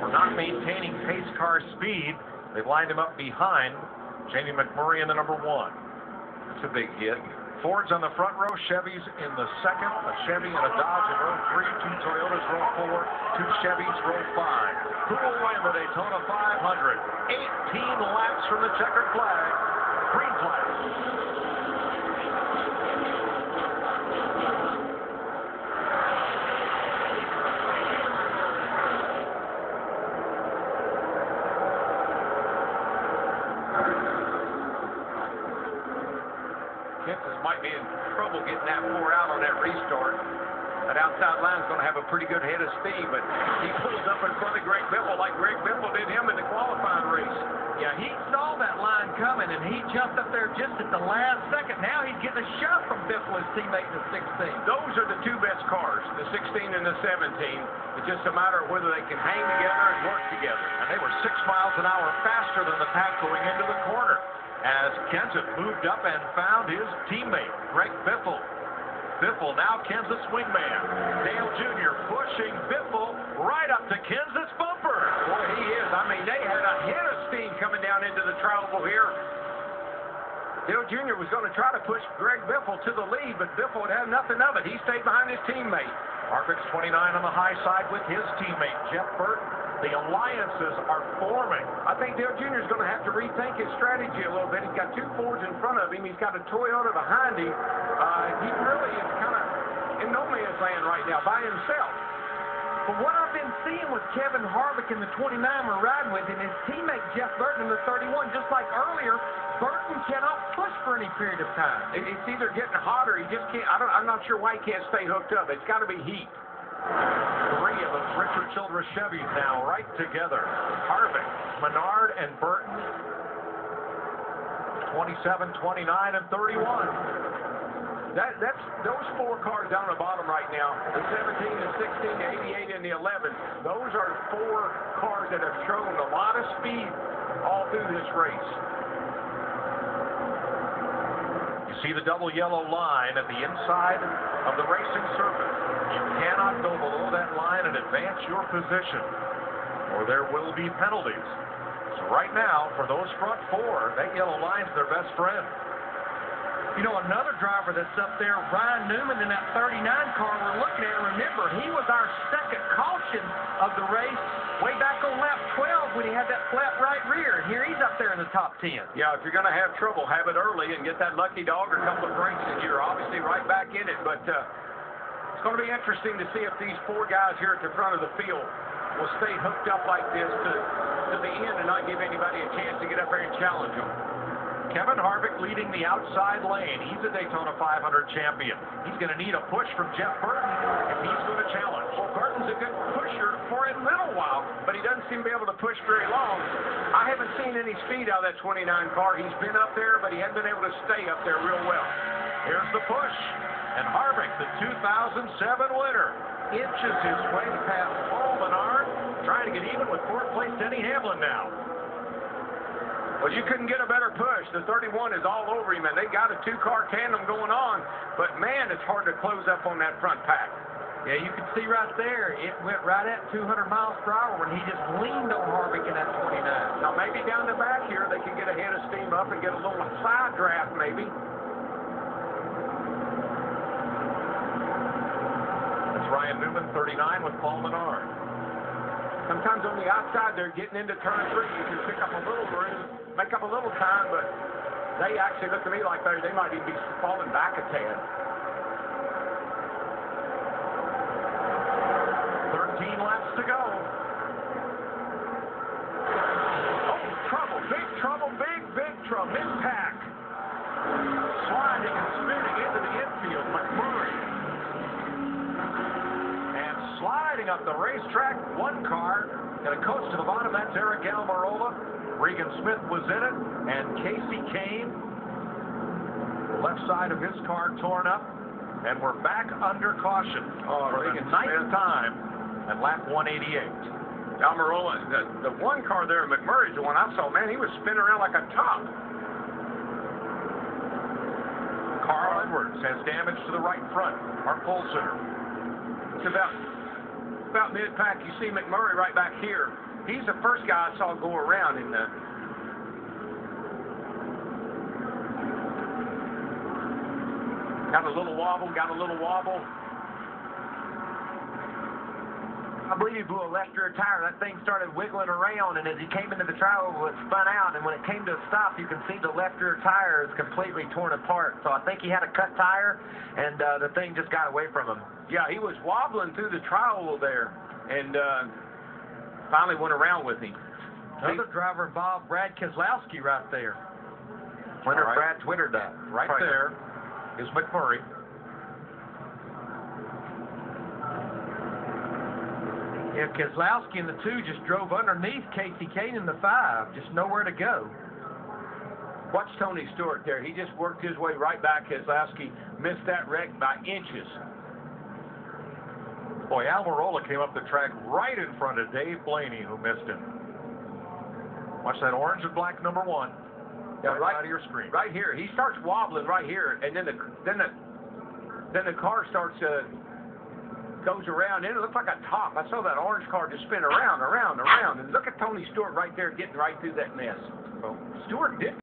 for not maintaining pace car speed. They've lined him up behind Jamie McMurray in the number 1. That's a big hit. Fords on the front row, Chevys in the second, a Chevy and a Dodge in row 3, 2 Toyotas row 4, 2 Chevys row 5. Who will win the Daytona 500? 18 laps from the checkered flag. Green flag. Kansas might be in trouble getting that 4 out on that restart. That outside line is going to have a pretty good head of speed, but he pulls up in front of Greg Biffle like Greg Biffle did him in the qualifying race. Yeah, he saw that line coming, and he jumped up there just at the last second. Now he's getting a shot from Biffle, his teammate in the 16. Those are the 2 best cars, the 16 and the 17. It's just a matter of whether they can hang together and work together. And they were 6 miles an hour faster than the pack going into the corner, as Kenseth moved up and found his teammate, Greg Biffle. Biffle, now Kenseth's wingman. Dale Jr. pushing Biffle right up to Kenseth's bumper. Boy, he is. I mean, they had a hit of steam coming down into the travel here. Dale Jr. was going to try to push Greg Biffle to the lead, but Biffle would have nothing of it. He stayed behind his teammate. Harvick's 29 on the high side with his teammate, Jeff Burton. The alliances are forming. I think Dale Jr. is going to have to rethink his strategy a little bit. He's got 2 Fords in front of him. He's got a Toyota behind him. He really is kind of in no man's land right now by himself. But what I've been seeing with Kevin Harvick in the 29 we're riding with, and his teammate Jeff Burton in the 31, just like earlier, Burton cannot push for any period of time. It's either getting hot or he just can't. I'm not sure why he can't stay hooked up. It's got to be heat. 3 of those Richard Childress Chevys now right together. Harvick, Menard, and Burton. 27, 29, and 31. That's those 4 cars down the bottom right now. The 17, the 16, the 88, and the 11. Those are 4 cars that have shown a lot of speed all through this race. You see the double yellow line at the inside of the racing surface. You cannot go below that line and advance your position, or there will be penalties. So right now, for those front 4, that yellow line's their best friend. You know, another driver that's up there, Ryan Newman in that 39 car we're looking at. Remember, he was our second caution of the race way back on lap 12 when he had that flat right rear. And here he's up there in the top 10. Yeah, if you're going to have trouble, have it early and get that lucky dog or a couple of breaks, and you're obviously right back in it. But it's going to be interesting to see if these 4 guys here at the front of the field will stay hooked up like this to the end and not give anybody a chance to get up there and challenge them. Kevin Harvick leading the outside lane. He's a Daytona 500 champion. He's going to need a push from Jeff Burton if he's going to challenge. Well, Burton's a good pusher for a little while, but he doesn't seem to be able to push very long. I haven't seen any speed out of that 29 car. He's been up there, but he hasn't been able to stay up there real well. Here's the push, and Harvick, the 2007 winner, inches his way past Paul Menard, trying to get even with 4th place Denny Hamlin now. Well, you couldn't get a better push. The 31 is all over him, and they got a 2-car tandem going on. But, man, it's hard to close up on that front pack. Yeah, you can see right there, it went right at 200 miles per hour when he just leaned on Harvick in that 29. Now, maybe down the back here, they can get a head of steam up and get a little side draft, maybe. That's Ryan Newman, 39, with Paul Menard. Sometimes on the outside, they're getting into turn 3. You can pick up a little room, make up a little time, but they actually look to me like they might even be falling back a tad. 13 laps to go. Oh, trouble, big trouble, big trouble. Impact. Sliding and spinning into the infield, McMurray. And sliding up the racetrack, 1 car. Going to coast to the bottom, that's Eric Almirola. Regan Smith was in it, and Casey Kane. The left side of his car torn up, and we're back under caution for the 9th time at lap 188. Almirola, the 1 car there, McMurray's the one I saw. Man, he was spinning around like a top. Carl Edwards has damage to the right front, our pole sitter. It's about mid-pack. You see McMurray right back here. He's the first guy I saw go around in the... Got a little wobble, I believe he blew a left rear tire. That thing started wiggling around, and as he came into the trial, it spun out, and when it came to a stop, you can see the left rear tire is completely torn apart. So I think he had a cut tire, and the thing just got away from him. Yeah, he was wobbling through the trial there, and finally went around with him. Another driver involved, Brad Keselowski, right there. Wonder if Brad twittered that. Right there is McMurray. Yeah, Keselowski and the 2 just drove underneath Casey Kane in the 5. Just nowhere to go. Watch Tony Stewart there. He just worked his way right back. Keselowski missed that wreck by inches. Boy, Almirola came up the track right in front of Dave Blaney, who missed him. Watch that orange and black number 1. Yeah, right out of your screen. Right here. He starts wobbling right here, and then the car starts goes around, and it looks like a top. I saw that orange car just spin around, and look at Tony Stewart right there getting right through that mess. Well, Stewart did